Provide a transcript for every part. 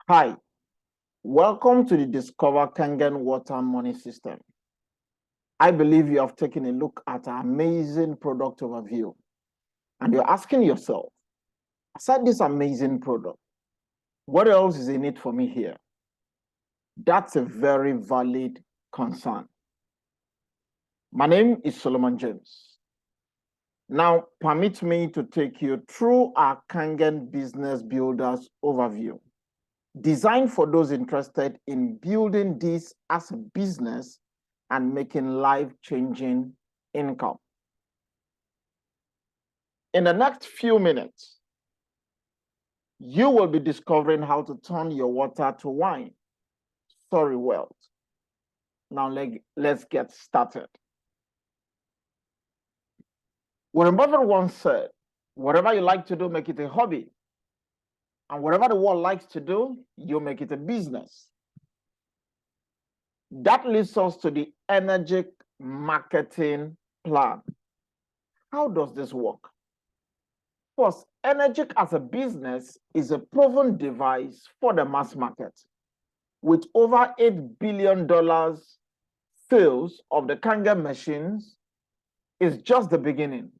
Hi, welcome to the Discover Kangen Water money system. I believe you have taken a look at our amazing product overview and you're asking yourself, aside this amazing product, what else is in it for me here? That's a very valid concern. My name is Solomon James. Now, permit me to take you through our Kangen Business Builders overview, designed for those interested in building this as a business and making life-changing income. In the next few minutes, you will be discovering how to turn your water to wine. Sorry, wealth. Now let's get started. Warren Buffett once said, whatever you like to do, make it a hobby. And whatever the world likes to do, you make it a business. That leads us to the energy marketing plan. How does this work? First, Energic as a business is a proven device for the mass market. With over $8 billion sales of the Kangen machines, is just the beginning.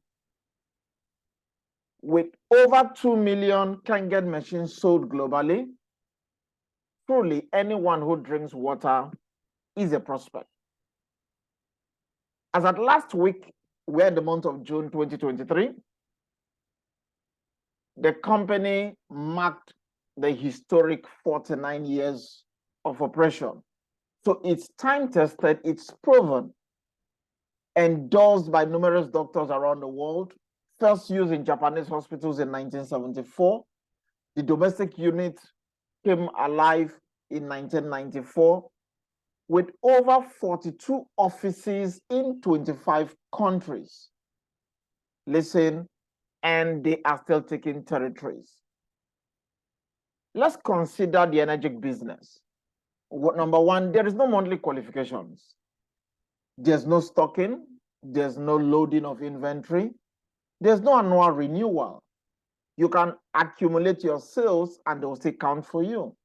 With over 2 million Kangen machines sold globally, truly anyone who drinks water is a prospect. As at last week, we're in the month of June 2023, the company marked the historic 49 years of operation. So it's time-tested, it's proven, endorsed by numerous doctors around the world, first used in Japanese hospitals in 1974. The domestic unit came alive in 1994 with over 42 offices in 25 countries. Listen, and they are still taking territories. Let's consider the energy business. Number one, there is no monthly qualifications. There's no stocking. There's no loading of inventory. There's no annual renewal. You can accumulate your sales and they'll still count for you.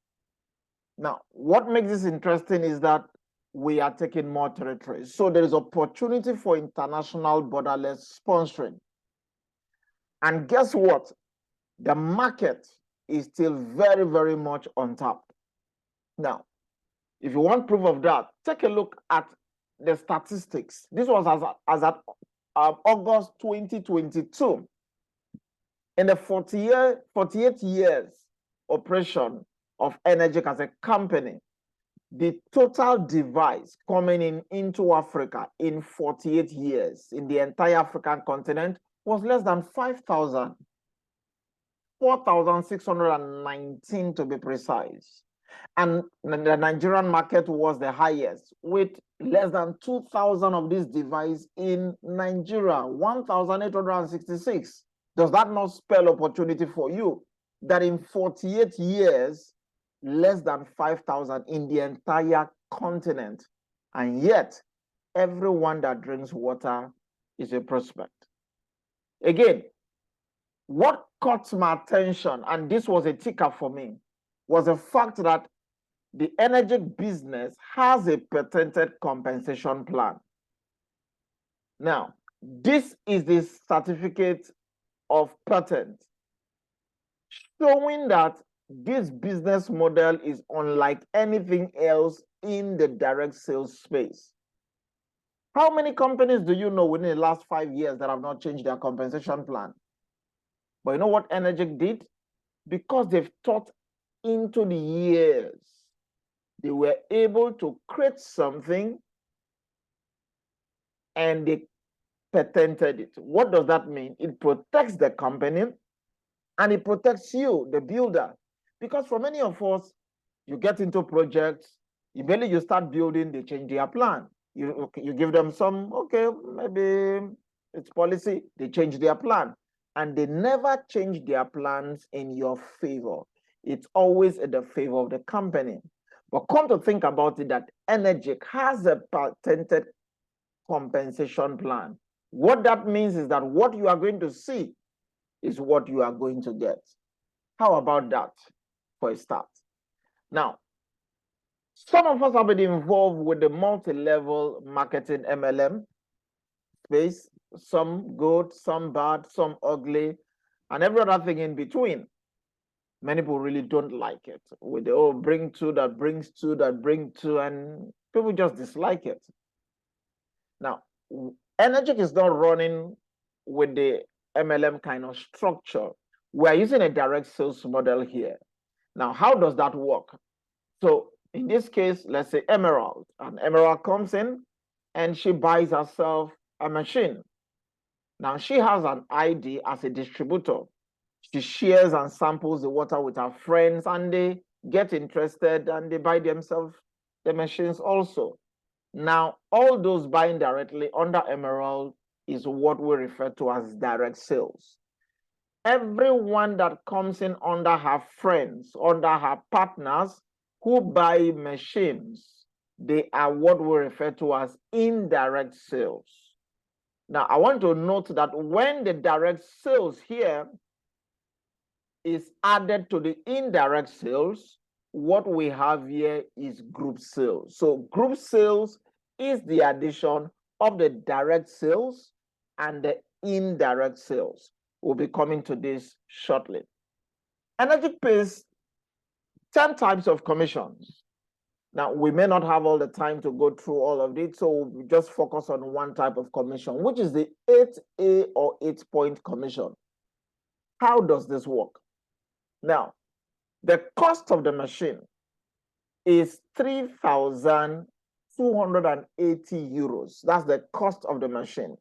Now, what makes this interesting is that we are taking more territories. So there is opportunity for international borderless sponsoring. And guess what? The market is still very, very much untapped. Now, if you want proof of that, take a look at the statistics. This was as at August 2022. In the 48 years operation of Energic as a company, the total device coming into Africa in 48 years in the entire African continent was less than 5,000, 4,619 to be precise. And the Nigerian market was the highest, with less than 2,000 of these devices in Nigeria, 1,866. Does that not spell opportunity for you? That in 48 years, less than 5,000 in the entire continent. And yet, everyone that drinks water is a prospect. Again, what caught my attention, and this was a ticker for me, was the fact that the energy business has a patented compensation plan. Now, this is the certificate of patent showing that this business model is unlike anything else in the direct sales space. How many companies do you know within the last 5 years that have not changed their compensation plan? But you know what Energic did? Because they've thought into the years, they were able to create something and they patented it. What does that mean? It protects the company and it protects you, the builder. Because for many of us, you get into projects, immediately you start building, they change their plan. You give them some, okay, maybe it's policy, they change their plan. And they never change their plans in your favor. It's always in the favor of the company. But come to think about it, that Energic has a patented compensation plan. What that means is that what you are going to see is what you are going to get. How about that for a start? Now, some of us have been involved with the multi-level marketing MLM space, some good, some bad, some ugly, and every other thing in between. Many people really don't like it. With the oh, bring two, that brings two, that bring two, and people just dislike it. Now, Energic is not running with the MLM kind of structure. We're using a direct sales model here. Now, how does that work? So in this case, let's say Emerald, and Emerald comes in and she buys herself a machine. Now she has an ID as a distributor. She shares and samples the water with her friends, and they get interested and they buy themselves the machines also. Now, all those buying directly under Emerald is what we refer to as direct sales. Everyone that comes in under her friends, under her partners who buy machines, they are what we refer to as indirect sales. Now, I want to note that when the direct sales here is added to the indirect sales, what we have here is group sales. So group sales is the addition of the direct sales and the indirect sales. We'll be coming to this shortly. Energy pays 10 types of commissions. Now, we may not have all the time to go through all of it, so we'll just focus on one type of commission, which is the 8A or 8-point commission. How does this work? Now, the cost of the machine is 3,280 euros. That's the cost of the machine.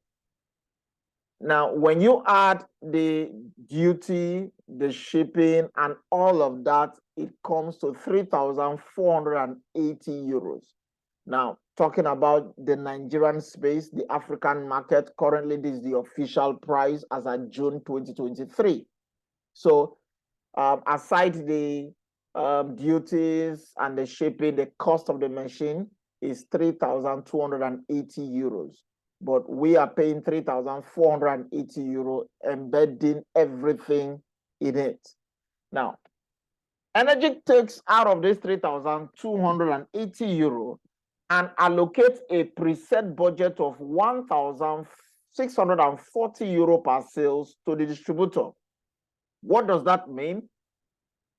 Now, when you add the duty, the shipping, and all of that, it comes to 3,480 euros. Now, talking about the Nigerian space, the African market, currently this is the official price as of June 2023. So, aside the duties and the shipping, the cost of the machine is 3,280 euros. But we are paying 3,480 euro, embedding everything in it. Now, Energy takes out of this 3,280 euro and allocates a preset budget of 1,640 euro per sales to the distributor. What does that mean?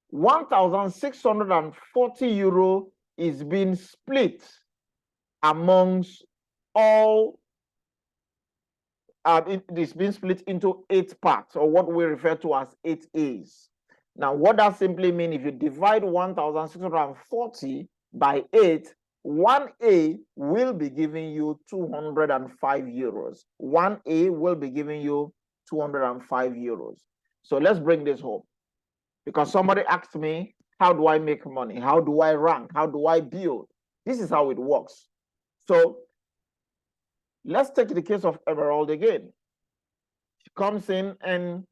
1,640 euro is being split amongst all. It is being split into 8 parts, or what we refer to as 8 A's. Now, what that simply means, if you divide 1,640 by 8, 1A will be giving you 205 euros. 1A will be giving you 205 euros. So let's bring this home. Because somebody asked me, how do I make money? How do I rank? How do I build? This is how it works. So let's take the case of Emerald again. She comes in and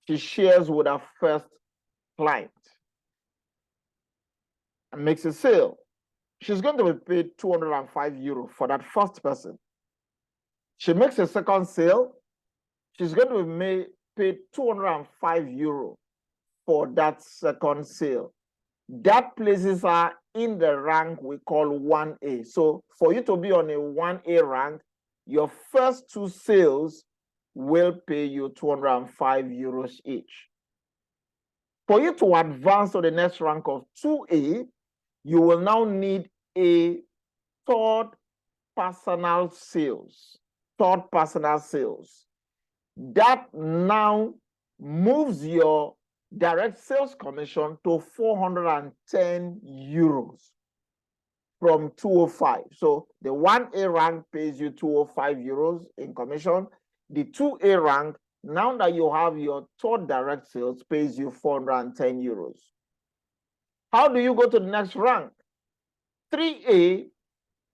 she shares with her first client and makes a sale. She's going to be paid 205 euro for that first person. She makes a second sale. She's going to be paid 205 euro for that second sale. That places her in the rank we call 1A. So for you to be on a 1A rank, your first 2 sales will pay you 205 euros each. For you to advance to the next rank of 2A, you will now need a third personal sales. That now moves your direct sales commission to 410 euros from 205. So the 1A rank pays you 205 euros in commission. The 2A rank, now that you have your third direct sales, pays you 410 euros. How do you go to the next rank? 3A,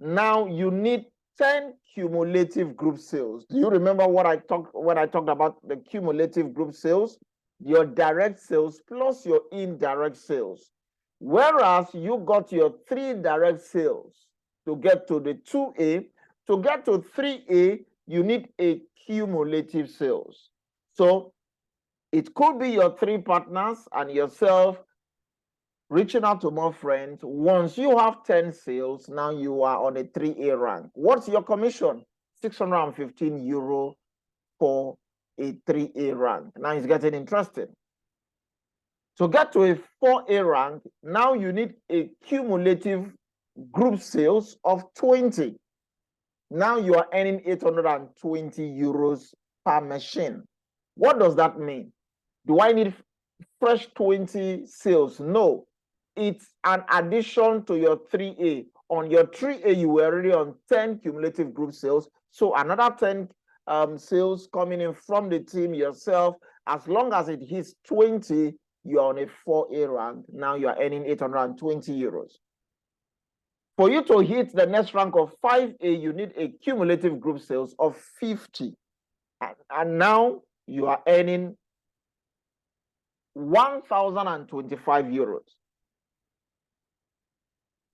now you need 10 cumulative group sales. Do you remember what I talked when I talked about the cumulative group sales? Your direct sales plus your indirect sales. Whereas you got your 3 direct sales to get to the 2A, to get to 3A, you need a cumulative sales. So it could be your 3 partners and yourself reaching out to more friends. Once you have 10 sales, now you are on a 3A rank. What's your commission? 615 euro for a 3A rank. Now it's getting interesting. To get to a 4A rank, now you need a cumulative group sales of 20. Now you are earning 820 euros per machine. What does that mean? Do I need fresh 20 sales? No, it's an addition to your 3A. On your 3A, you were already on 10 cumulative group sales. So another 10 sales coming in from the team yourself. As long as it hits 20, you're on a 4A rank. Now you are earning 820 euros. For you to hit the next rank of 5A, you need a cumulative group sales of 50. And now you are earning 1,025 euros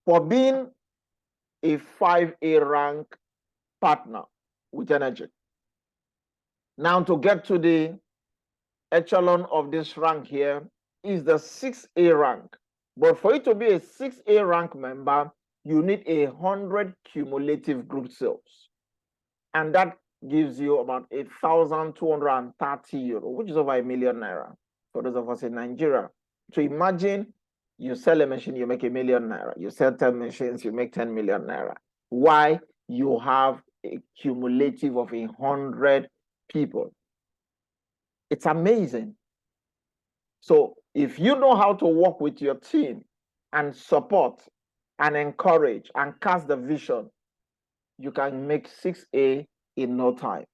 for being a 5A rank partner with Energy. Now to get to the echelon of this rank here is the 6A rank. But for you to be a 6A rank member, you need 100 cumulative group sales. And that gives you about 1,230 euro, which is over 1 million naira for those of us in Nigeria. So imagine you sell a machine, you make 1 million naira. You sell 10 machines, you make 10 million naira. Why? You have a cumulative of 100 people. It's amazing. So if you know how to work with your team and support and encourage and cast the vision, you can make 6A in no time.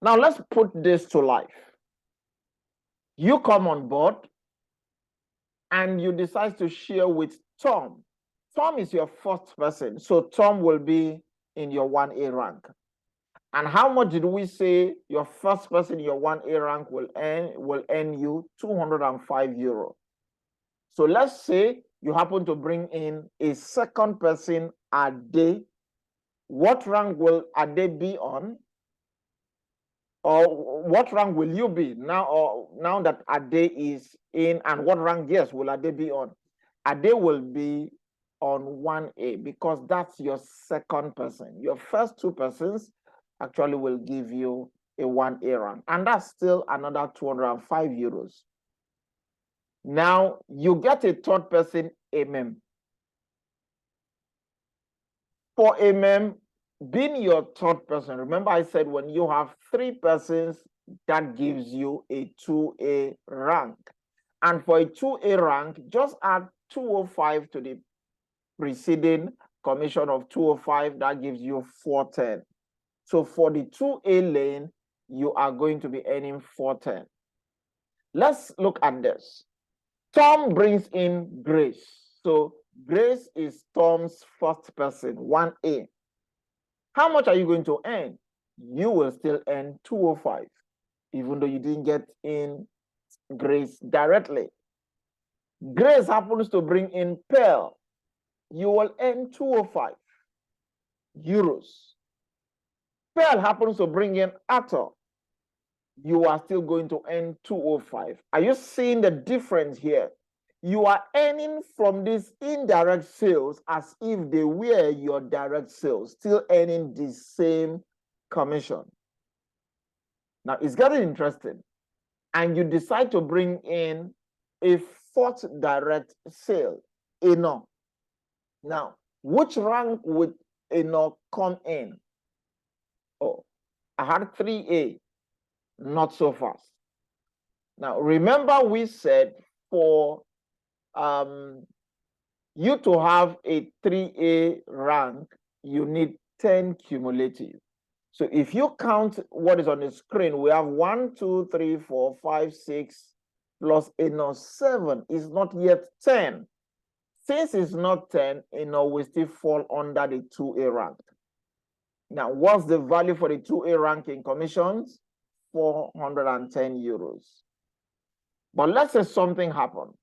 Now let's put this to life. You come on board and you decide to share with Tom. Tom is your first person, so Tom will be in your 1A rank. And how much did we say your first person in your 1A rank will earn you? 205 euro. So let's say you happen to bring in a second person a day. What rank will Ade be on? Or what rank will you be now? Or now that Ade is in, and what rank, yes, will Ade be on? Ade will be on 1A because that's your second person. Your first two persons actually will give you a 1A rank, and that's still another 205 euros. Now you get a third person, MM. For MM, being your third person, remember I said when you have 3 persons, that gives you a 2A rank. And for a 2A rank, just add 205 to the preceding commission of 205, that gives you 410. So for the 2A lane, you are going to be earning 410. Let's look at this. Tom brings in Grace. So Grace is Tom's first person, 1A. How much are you going to earn? You will still earn 205, even though you didn't get in Grace directly. Grace happens to bring in Pearl. You will earn 205 euros. Pearl happens to bring in Arthur. You are still going to earn 205. Are you seeing the difference here? You are earning from these indirect sales as if they were your direct sales, still earning the same commission. Now it's getting interesting. And you decide to bring in a fourth direct sale, Eno. Now, which rank would Eno come in? Oh, I had 3A, not so fast. Now, remember we said for you to have a 3A rank, you need 10 cumulative. So if you count what is on the screen, we have 1, 2, 3, 4, 5, 6, plus Eno 7 is not yet 10. Since it's not 10, Eno will still fall under the 2A rank. Now, what's the value for the 2A ranking commissions? 410 euros. But let's say something happens.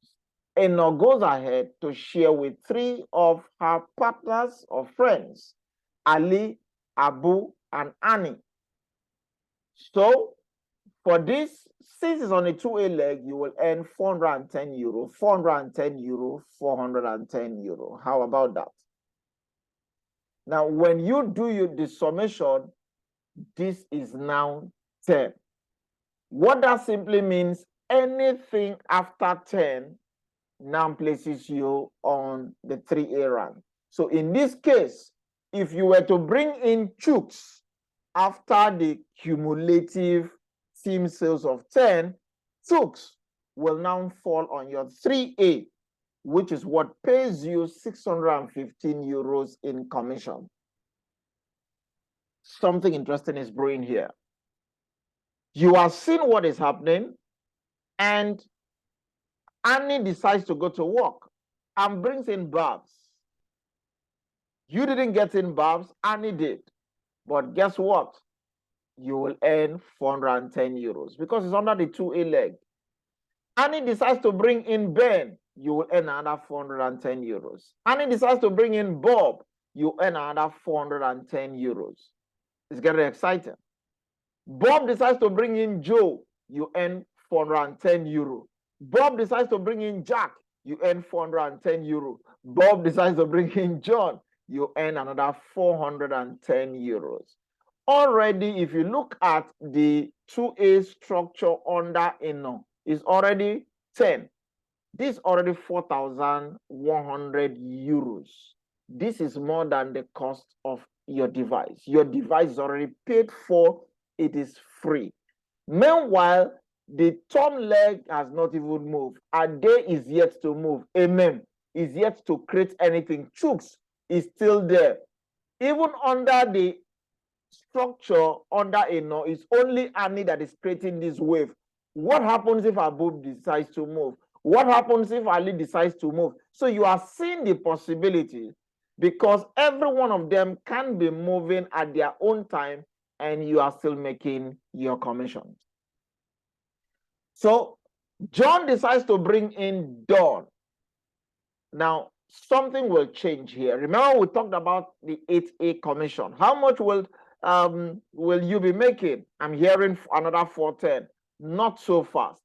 Eno goes ahead to share with 3 of her partners or friends, Ali, Abu, and Annie. So For this, since it's on a 2A leg, you will earn 410 euro, 410 euro, 410 euro. How about that? Now, when you do the summation, this is now 10. What that simply means, anything after 10 now places you on the 3A rank. So in this case, if you were to bring in chooks after the cumulative team sales of 10, chooks will now fall on your 3A, which is what pays you 615 euros in commission. Something interesting is brewing here. You are seeing what is happening, and Annie decides to go to work and brings in Babs. You didn't get in Babs, Annie did. But guess what? You will earn 410 euros because it's under the 2A leg. Annie decides to bring in Ben, you will earn another 410 euros. Annie decides to bring in Bob, you earn another 410 euros. It's getting exciting. Bob decides to bring in Joe, you earn 410 euro. Bob decides to bring in Jack, you earn 410 euro. Bob decides to bring in John, you earn another 410 euros. Already, if you look at the 2A structure under Eno, it's already 10. This is already 4,100 euros. This is more than the cost of your device. Your device is already paid for. It is free. Meanwhile, the thumb leg has not even moved. Ade is yet to move. Amen. Is yet to create anything. Chooks is still there. Even under the structure under Eno, it's only Annie that is creating this wave. What happens if Abub decides to move? What happens if Ali decides to move? So you are seeing the possibility, because every one of them can be moving at their own time, and you are still making your commissions. So John decides to bring in Dawn. Now, something will change here. Remember, we talked about the 8A commission. How much will you be making? I'm hearing another 410. Not so fast.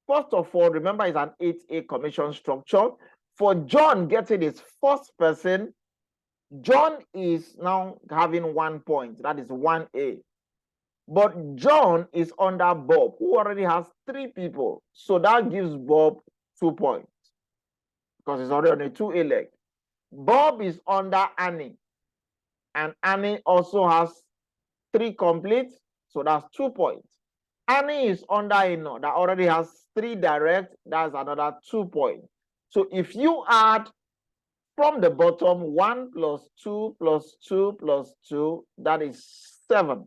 First of all, remember, it's an 8A commission structure. For John getting his first person, John is now having 1 point. That is 1A. But John is under Bob, who already has 3 people. So that gives Bob 2 points, because it's already on a 2A leg. Bob is under Annie, and Annie also has 3 complete, so that's 2 points. Annie is under Eno, that already has 3 direct, that's another 2 points. So if you add from the bottom 1 plus 2 plus 2 plus 2, that is 7.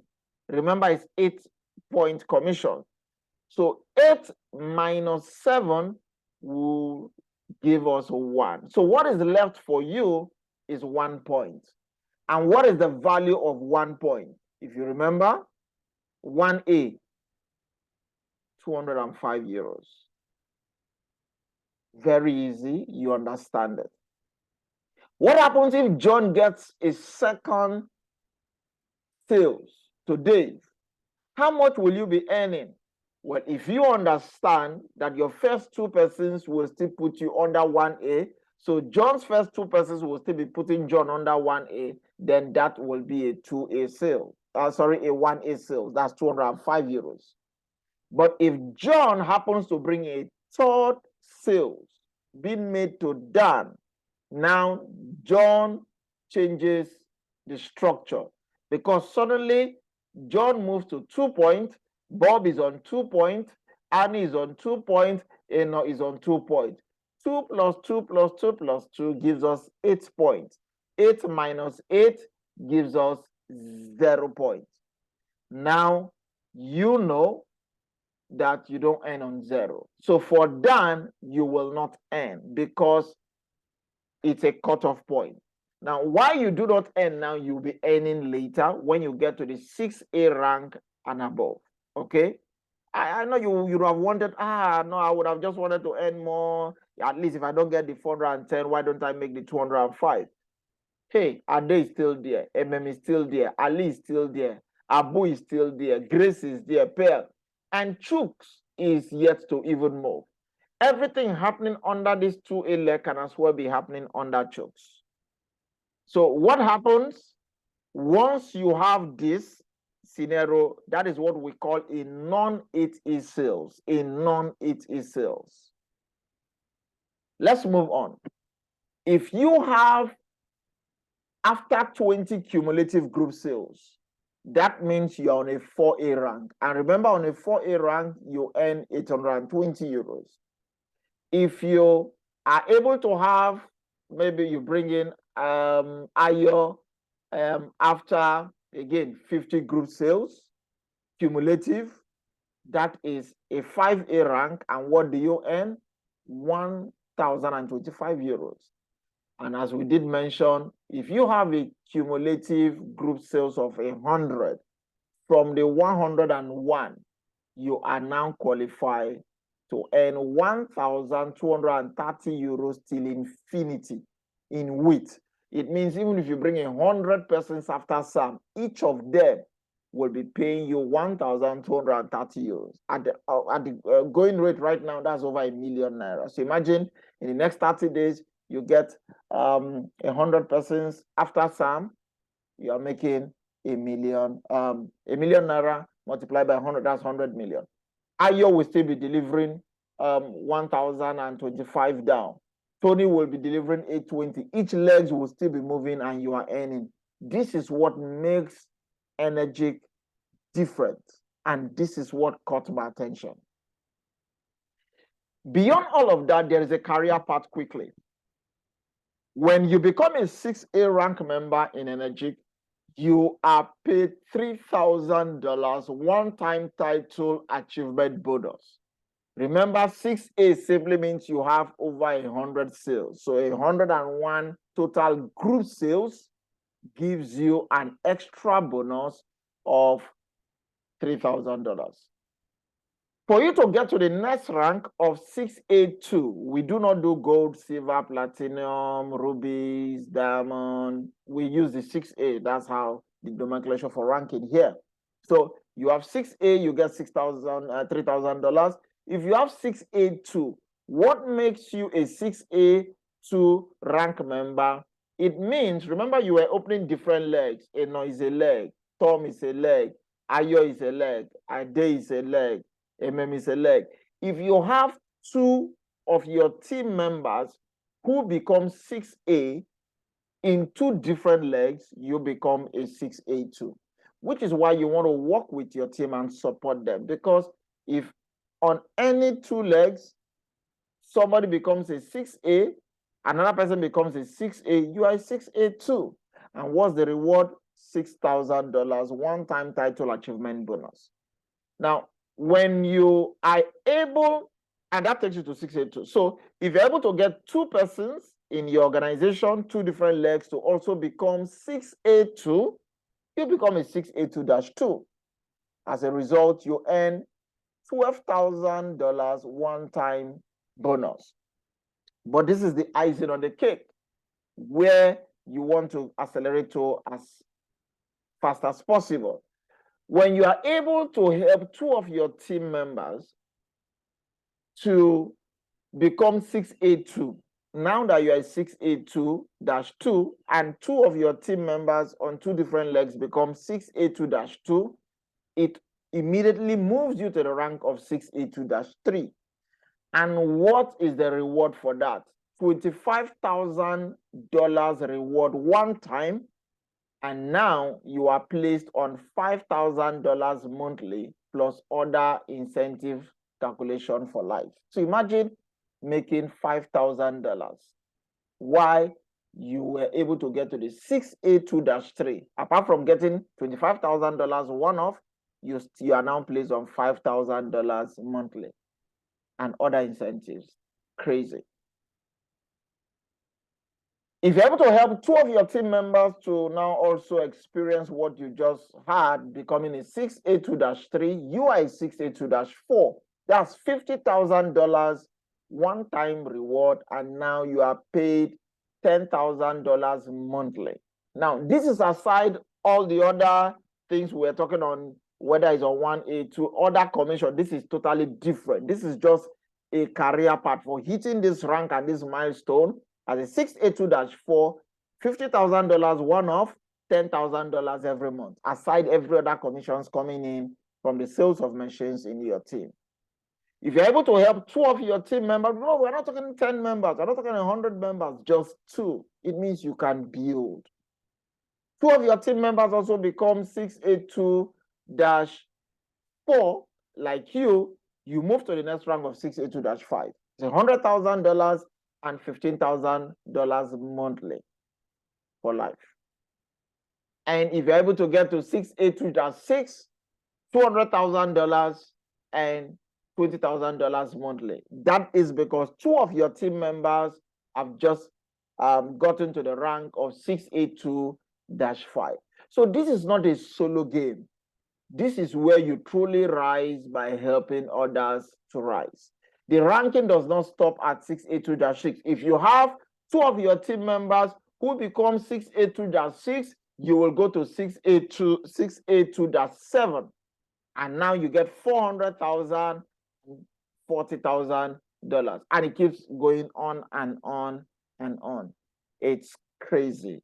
Remember, it's 8-point commission. So 8 minus 7 will give us 1. So what is left for you is 1 point. And what is the value of 1 point? If you remember, 1A, 205 euros. Very easy, you understand it. What happens if John gets a second sales today? How much will you be earning? Well, if you understand that your first 2 persons will still put you under 1A, so John's first 2 persons will still be putting John under 1A, then that will be a 2A sale. A 1A sale. That's 205 euros. But if John happens to bring a third sales being made to Dan, now John changes the structure, because suddenly John moves to 2 points, Bob is on 2 points, Annie is on 2 points, Eno is on 2 points. 2 plus 2 plus 2 plus 2 gives us 8 points. 8 minus 8 gives us 0 points. Now, you know that you don't earn on 0. So for Dan, you will not earn because it's a cutoff point. Now, why you do not earn now, you'll be earning later when you get to the 6A rank and above. Okay? I know you would have wanted, no, I would have just wanted to earn more. At least if I don't get the 410, why don't I make the 205? Hey, Ade is still there. MM is still there. Ali is still there. Abu is still there. Grace is there. Pearl. And Chooks is yet to even move. Everything happening under this 2A leg can as well be happening under Chooks. So what happens once you have this scenario? That is what we call a non-8E sales. A non-8E sales. Let's move on. If you have after 20 cumulative group sales, that means you're on a 4A rank. And remember, on a 4A rank, you earn 820 euros. If you are able to have, maybe you bring in IO after, again, 50 group sales, cumulative, that is a 5A rank. And what do you earn? 1,025 euros. And as we did mention, if you have a cumulative group sales of 100, from the 101, you are now qualified to earn 1,230 euros till infinity in width. It means even if you bring 100 persons after SAM, each of them will be paying you 1,230 euros. At the going rate right now, that's over £1 million. So imagine in the next 30 days, you get 100 persons after SAM, you are making £1 million. £1 million multiplied by 100, that's 100 million. Ayo will still be delivering 1,025 down. Tony will be delivering 820. Each legs will still be moving and you are earning. This is what makes Energic different. And this is what caught my attention. Beyond all of that, there is a career path quickly. When you become a 6A rank member in Energic, you are paid $3,000 one-time title achievement bonus. Remember, 6A simply means you have over 100 sales. So 101 total group sales gives you an extra bonus of $3,000. For you to get to the next rank of 6A2, we do not do gold, silver, platinum, rubies, diamond. We use the 6A. That's how the nomenclature for ranking here. So you have 6A, you get $3,000. If you have 6A2, what makes you a 6A2 rank member? It means, remember, you were opening different legs. Eno is a leg, Tom is a leg, Ayo is a leg, Ade is a leg, is a leg. If you have two of your team members who become 6A in two different legs, you become a 6A2, which is why you want to work with your team and support them. Because if on any two legs, somebody becomes a 6A, another person becomes a 6A, you are a 6A2. And what's the reward? $6,000 one-time title achievement bonus. Now, when you are able, and that takes you to 6A2. So if you're able to get two persons in your organization, two different legs to also become 6A2, you become a 6A2-2. As a result, you earn $12,000 one-time bonus. But this is the icing on the cake, where you want to accelerate to as fast as possible. When you are able to help two of your team members to become 6A2, now that you are 6A2-2, and two of your team members on two different legs become 6A2-2, it immediately moves you to the rank of 6A2-3. And what is the reward for that? $25,000 reward one time, and now you are placed on $5,000 monthly plus other incentive calculation for life. So imagine making $5,000. Why? You were able to get to the 6A2-3. Apart from getting $25,000 one-off, you are now placed on $5,000 monthly and other incentives. Crazy. If you're able to help two of your team members to now also experience what you just had, becoming a 6A2-3, you are a 6A2-4. That's $50,000 one-time reward, and now you are paid $10,000 monthly. Now, this is aside all the other things we're talking on whether it's on 1A2, other commission, this is totally different. This is just a career path for hitting this rank and this milestone as a 6A2-4, $50,000 one-off, $10,000 every month, aside every other commissions coming in from the sales of machines in your team. If you're able to help 2 of your team members, no, we're not talking 10 members, we're not talking 100 members, just 2. It means you can build. 2 of your team members also become 6A2-4, like you move to the next rank of 6A2-5. It's $100,000 and $15,000 monthly for life. And if you're able to get to 6A2-6, $200,000 and $20,000 monthly. That is because 2 of your team members have just gotten to the rank of 6A2-5. So this is not a solo game. This is where you truly rise by helping others to rise. The ranking does not stop at 6A2-6. If you have 2 of your team members who become 6A2-6, you will go to 6A2-7. And now you get $400,000, $40,000. And it keeps going on and on and on. It's crazy,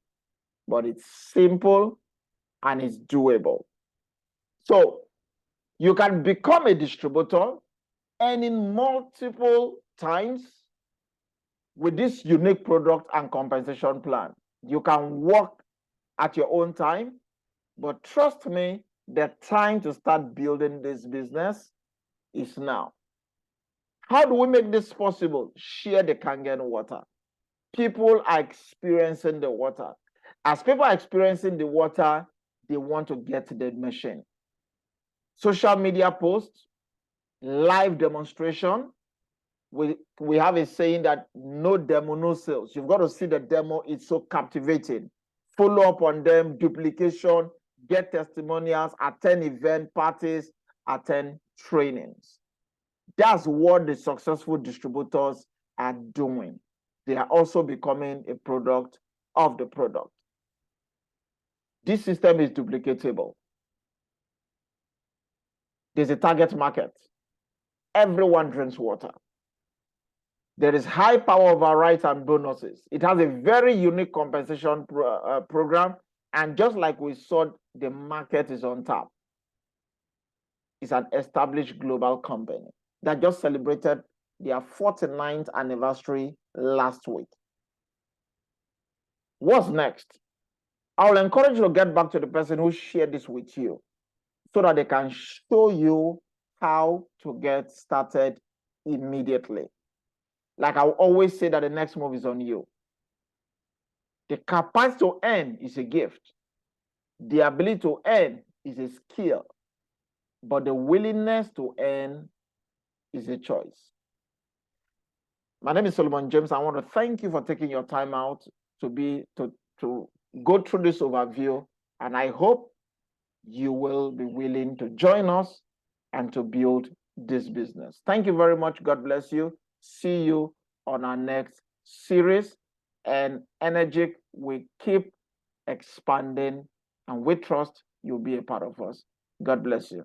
but it's simple and it's doable. So you can become a distributor earning multiple times with this unique product and compensation plan. You can work at your own time, but trust me, the time to start building this business is now. How do we make this possible? Share the Kangen water. People are experiencing the water. As people are experiencing the water, they want to get the machine. Social media posts, live demonstration. We have a saying that no demo, no sales. You've got to see the demo. It's so captivating. Follow up on them, duplication, get testimonials, attend event parties, attend trainings. That's what the successful distributors are doing. They are also becoming a product of the product. This system is duplicatable. There's a target market. Everyone drinks water. There is high power overrides and bonuses. It has a very unique compensation program. And just like we saw, the market is on top. It's an established global company that just celebrated their 49th anniversary last week. What's next? I will encourage you to get back to the person who shared this with you so that they can show you how to get started immediately. Like I always say that the next move is on you. The capacity to earn is a gift. The ability to earn is a skill. But the willingness to earn is a choice. My name is Solomon James. I want to thank you for taking your time out to go through this overview. And I hope you will be willing to join us and to build this business. Thank you very much. God bless you. See you on our next series. And Energic, we keep expanding, and we trust you'll be a part of us. God bless you.